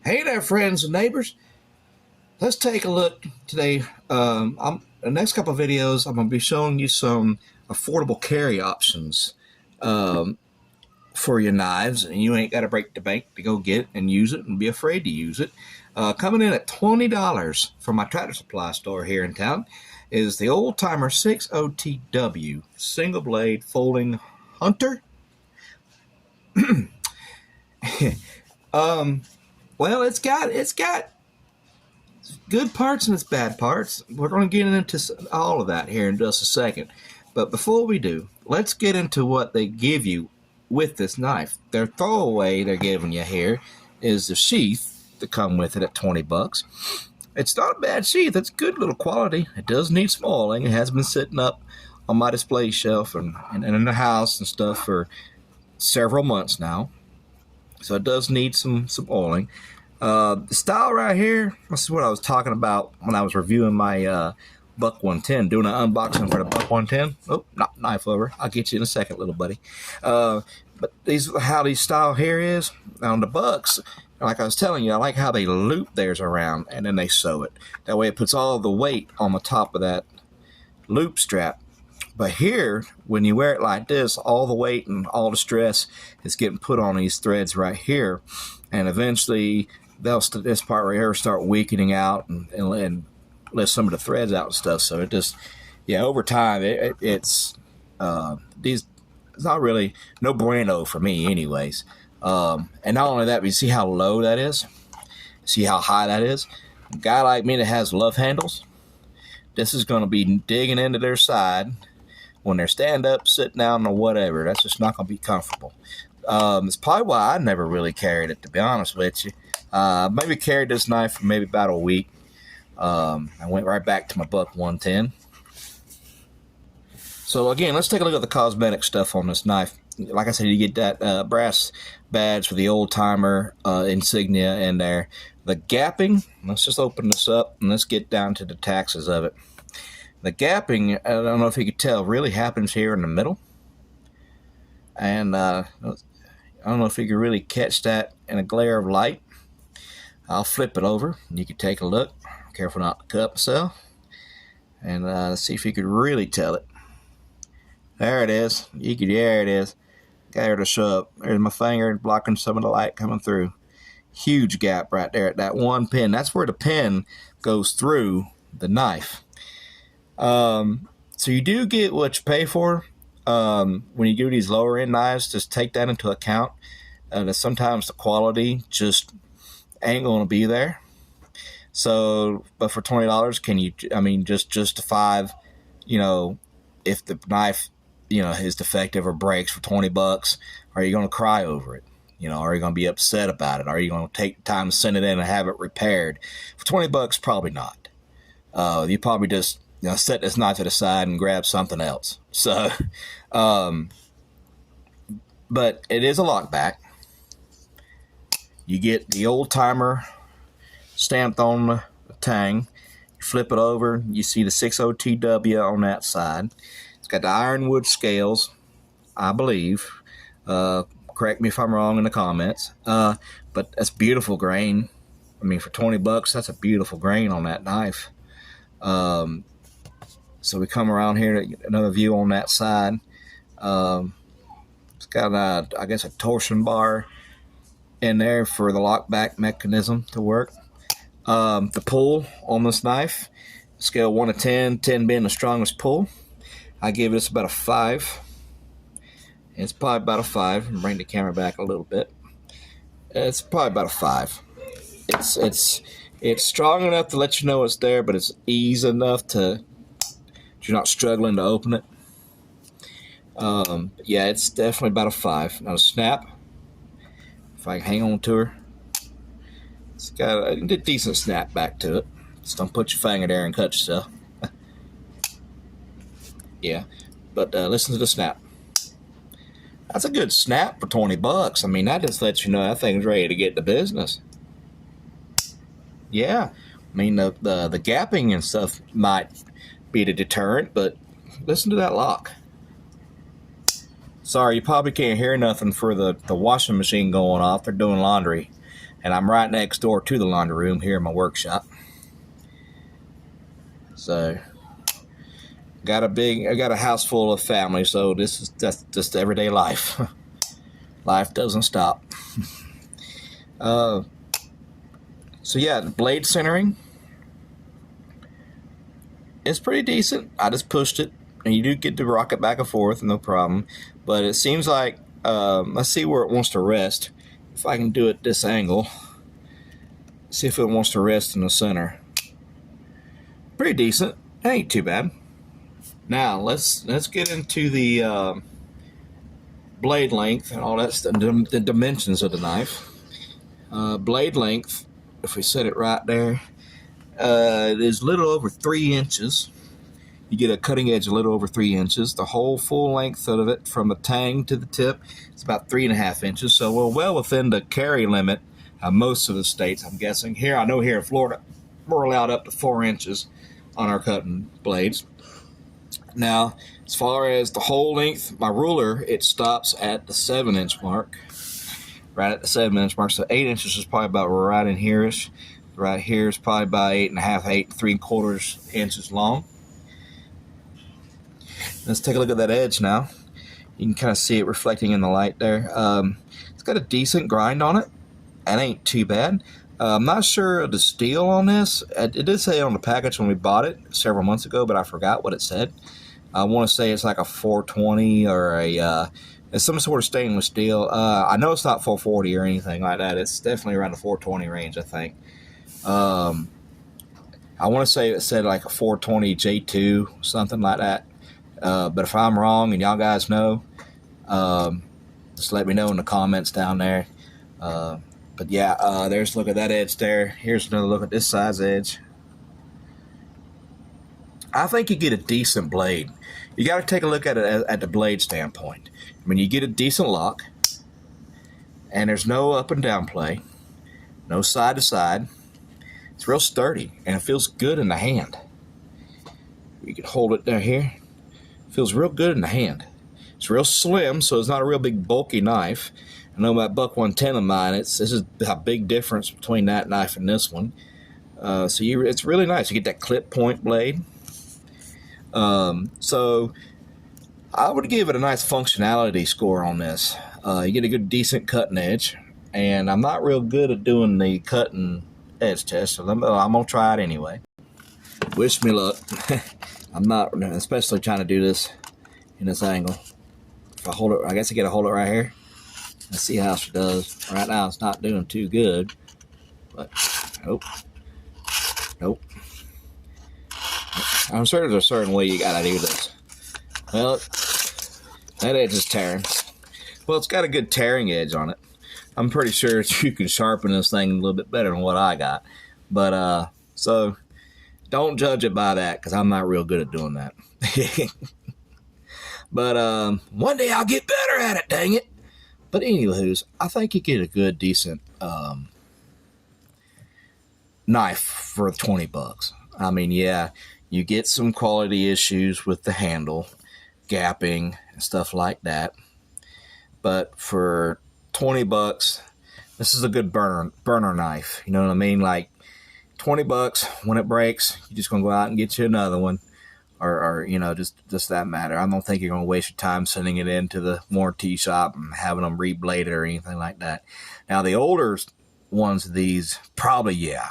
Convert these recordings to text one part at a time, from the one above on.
Hey there, friends and neighbors. Let's take a look today. The next couple of videos, I'm going to be showing you some affordable carry options for your knives, and you ain't got to break the bank to go get it and use it and be afraid to use it. Coming in at $20 from my tractor supply store here in town is the Old Timer 6 OTW single blade folding hunter. Well, it's got good parts and its bad parts. We're going to get into all of that here in just a second. But before we do, let's get into what they give you with this knife. Their throwaway they're giving you here is the sheath to come with it at 20 bucks. It's not a bad sheath. It's good little quality. It does need some oiling. It has been sitting up on my display shelf and in the house and stuff for several months now. So it does need some oiling. The style right here, this is what I was talking about when I was reviewing my Buck 110, doing an unboxing for the Buck 110. Oh, not knife over. I'll get you in a second, little buddy. But how these style here is on the Bucks. Like I was telling you, I like how they loop theirs around and then they sew it. That way it puts all the weight on the top of that loop strap. But here, when you wear it like this, all the weight and all the stress is getting put on these threads right here. And eventually, this part right here start weakening out and let some of the threads out and stuff. So it just, yeah, over time, it's not really no bueno for me anyways. And not only that, but you see how low that is? See how high that is? A guy like me that has love handles, this is going to be digging into their side when they're stand up, sitting down, or whatever. That's just not going to be comfortable. It's probably why I never really carried it, to be honest with you. Maybe carried this knife for maybe about a week. I went right back to my Buck 110. So again, let's take a look at the cosmetic stuff on this knife. Like I said, you get that brass badge for the Old Timer insignia in there. The gapping, let's just open this up and let's get down to the taxes of it. The gapping, I don't know if you could tell, really happens here in the middle. And I don't know if you can really catch that in a glare of light. I'll flip it over and you can take a look. Careful not to cut myself. And see if you could really tell it. There it is. There it is. Got her to show up. There's my finger blocking some of the light coming through. Huge gap right there at that one pin. That's where the pin goes through the knife. So you do get what you pay for. When you do these lower end knives, just take that into account. That sometimes the quality just ain't going to be there. So, but for $20, can you, just justify, if the knife, is defective or breaks for 20 bucks, are you going to cry over it? Are you going to be upset about it? Are you going to take time to send it in and have it repaired? For 20 bucks, probably not. You probably just, set this knife to the side and grab something else. So, but it is a lockback. You get the Old Timer stamped on the tang. You flip it over, you see the 6 OTW on that side. It's got the ironwood scales, I believe. Correct me if I'm wrong in the comments. But that's beautiful grain. For 20 bucks, that's a beautiful grain on that knife. So we come around here to get another view on that side. It's got, a torsion bar in there for the lockback mechanism to work. The pull on this knife, scale 1 to 10, 10 being the strongest pull. I give this about a 5. It's probably about a 5. Bring the camera back a little bit. It's probably about a 5. It's strong enough to let you know it's there, but it's easy enough to you're not struggling to open it. Yeah, it's definitely about a 5. Now the snap, if I can hang on to her, it's got a decent snap back to it. Just don't put your finger there and cut yourself. Yeah, but listen to the snap. That's a good snap for 20 bucks. That just lets you know that thing's ready to get to business. Yeah, the gapping and stuff might be the deterrent, but listen to that lock. Sorry, you probably can't hear nothing for the washing machine going off. They're doing laundry. And I'm right next door to the laundry room here in my workshop. So I got a house full of family, so that's just everyday life. Life doesn't stop. So yeah, the blade centering is pretty decent. I just pushed it, and you do get to rock it back and forth, no problem. But it seems like, let's see where it wants to rest. If I can do it this angle, see if it wants to rest in the center. Pretty decent. It ain't too bad. Now let's get into the blade length and all that stuff, the dimensions of the knife. Blade length, if we set it right there, it is a little over 3 inches. You get a cutting edge a little over 3 inches. The whole full length of it, from the tang to the tip, is about 3.5 inches. So we're well within the carry limit of most of the states, I'm guessing. Here, I know here in Florida, we're allowed up to 4 inches on our cutting blades. Now, as far as the whole length, my ruler, it stops at the 7-inch mark. Right at the 7-inch mark. So 8 inches is probably about right in here-ish. Right here is probably about 8.5, 8.75 inches long. Let's take a look at that edge now. You can kind of see it reflecting in the light there. It's got a decent grind on it. That ain't too bad. I'm not sure of the steel on this. It did say on the package when we bought it several months ago, but I forgot what it said. I want to say it's like a 420 or it's some sort of stainless steel. I know it's not 440 or anything like that. It's definitely around the 420 range, I think. I want to say it said like a 420 J2, something like that. But if I'm wrong and y'all guys know, just let me know in the comments down there. But yeah, there's a look at that edge there. Here's another look at this size edge. I think you get a decent blade. You got to take a look at it at the blade standpoint. I mean, you get a decent lock, and there's no up and down play, no side to side. It's real sturdy, and it feels good in the hand. You can hold it down here. It feels real good in the hand. It's real slim, so it's not a real big bulky knife. I know my Buck 110 of mine, this is a big difference between that knife and this one. It's really nice. You get that clip point blade. So I would give it a nice functionality score on this. You get a good, decent cutting edge, and I'm not real good at doing the cutting edge test, so I'm gonna try it anyway. Wish me luck. I'm not, especially trying to do this in this angle. If I hold it, I guess I gotta hold it right here. Let's see how she does. Right now, it's not doing too good, but nope. I'm sure there's a certain way you gotta do this. Well, that edge is tearing. Well, it's got a good tearing edge on it. I'm pretty sure you can sharpen this thing a little bit better than what I got. But, so don't judge it by that, because I'm not real good at doing that. But, one day I'll get better at it, dang it. But anywho's, I think you get a good, decent, knife for $20. I mean, yeah, you get some quality issues with the handle, gapping, and stuff like that. But for $20, this is a good burner knife. You know what I mean? Like $20, when it breaks, you're just gonna go out and get you another one, or you know, just that matter. I don't think you're gonna waste your time sending it into the warranty shop and having them reblade it or anything like that. Now the older ones of these, probably yeah.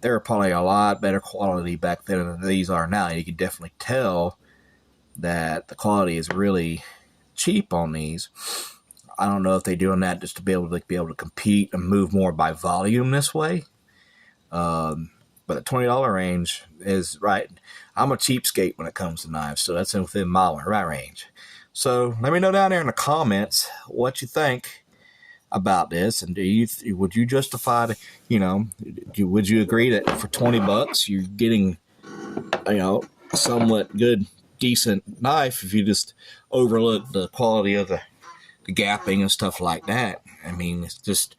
They're probably a lot better quality back then than these are now. You can definitely tell that the quality is really cheap on these. I don't know if they're doing that just to be able to compete and move more by volume this way. But the $20 range is right. I'm a cheapskate when it comes to knives, so that's within my right range. So let me know down there in the comments what you think about this, and would you justify would you agree that for $20 you're getting a somewhat good, decent knife if you just overlook the quality of the gapping and stuff like that? I mean, it's just,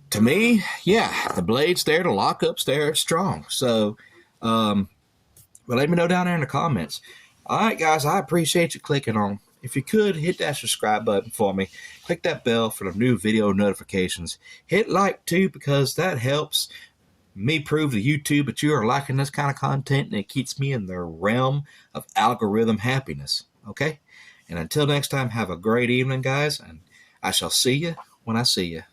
to me, yeah, the blade's there, the lockup's there, it's strong. So but let me know down there in the comments. All right, guys, I appreciate you clicking on. if you could, hit that subscribe button for me. Click that bell for the new video notifications. Hit like too, because that helps me prove to YouTube that you are liking this kind of content, and it keeps me in the realm of algorithm happiness. Okay? And until next time, have a great evening, guys, and I shall see you when I see you.